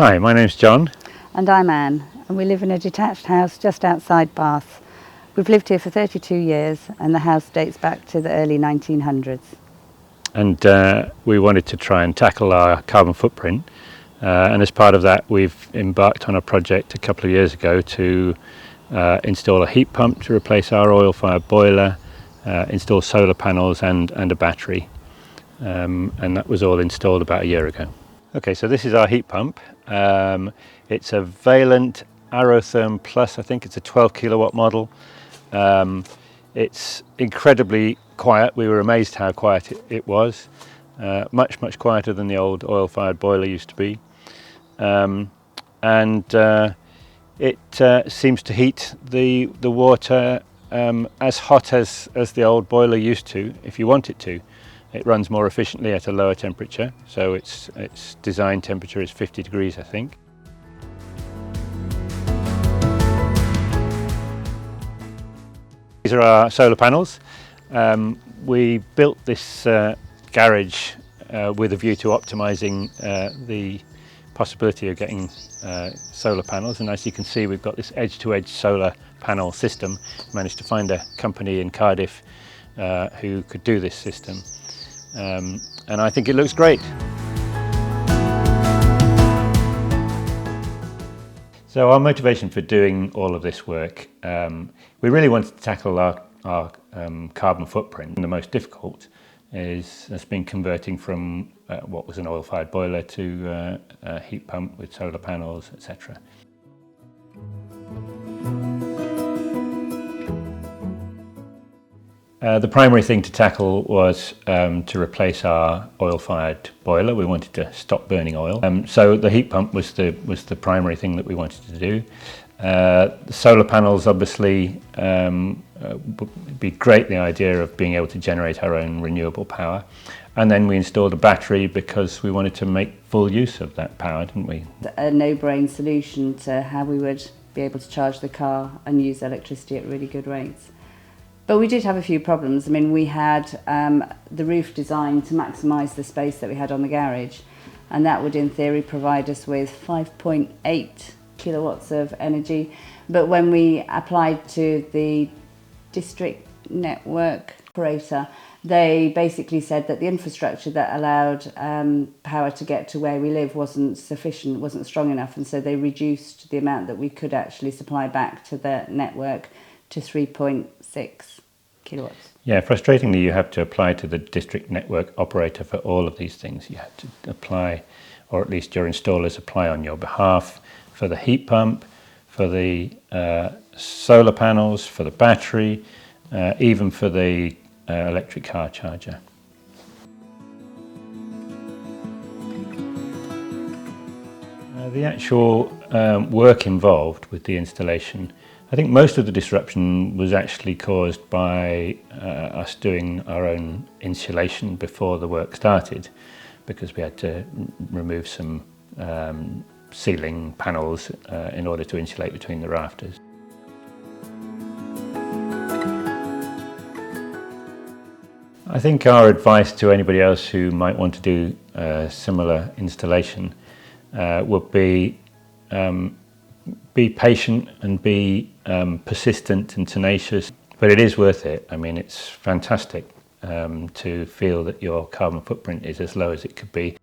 Hi, my name's John. And I'm Anne, and we live in a detached house just outside Bath. We've lived here for 32 years, and the house dates back to the early 1900s. And we wanted to try and tackle our carbon footprint. And as part of that, we've embarked on a project a couple of years ago to install a heat pump to replace our oil-fired boiler, install solar panels and a battery. And that was all installed about a year ago. Okay, so this is our heat pump. It's a Valent Aerotherm Plus. I think it's a 12 kilowatt model. It's incredibly quiet. We were amazed how quiet it was. Much quieter than the old oil-fired boiler used to be. It seems to heat the water as hot as the old boiler used to, if you want it to. It runs more efficiently at a lower temperature, so its design temperature is 50 degrees, I think. These are our solar panels. We built this garage with a view to optimising the possibility of getting solar panels, and as you can see, we've got this edge-to-edge solar panel system. Managed to find a company in Cardiff who could do this system. And I think it looks great. So our motivation for doing all of this work, we really wanted to tackle our carbon footprint. And the most difficult has been converting from what was an oil-fired boiler to a heat pump with solar panels, etc. The primary thing to tackle was to replace our oil-fired boiler. We wanted to stop burning oil. So the heat pump was the primary thing that we wanted to do. The solar panels, obviously, would be great, the idea of being able to generate our own renewable power. And then we installed a battery because we wanted to make full use of that power, didn't we? A no-brain solution to how we would be able to charge the car and use electricity at really good rates. But we did have a few problems. I mean, we had the roof designed to maximise the space that we had on the garage, and that would in theory provide us with 5.8 kilowatts of energy. But when we applied to the district network operator, they basically said that the infrastructure that allowed power to get to where we live wasn't sufficient, wasn't strong enough, and so they reduced the amount that we could actually supply back to the network to 3.6 kilowatts. Yeah, frustratingly, you have to apply to the district network operator for all of these things. You have to apply, or at least your installers apply on your behalf, for the heat pump, for the solar panels, for the battery, even for the electric car charger. The actual work involved with the installation, I think most of the disruption was actually caused by us doing our own insulation before the work started, because we had to remove some ceiling panels in order to insulate between the rafters. I think our advice to anybody else who might want to do a similar installation would be patient and be persistent and tenacious, but it is worth it. I mean, it's fantastic to feel that your carbon footprint is as low as it could be.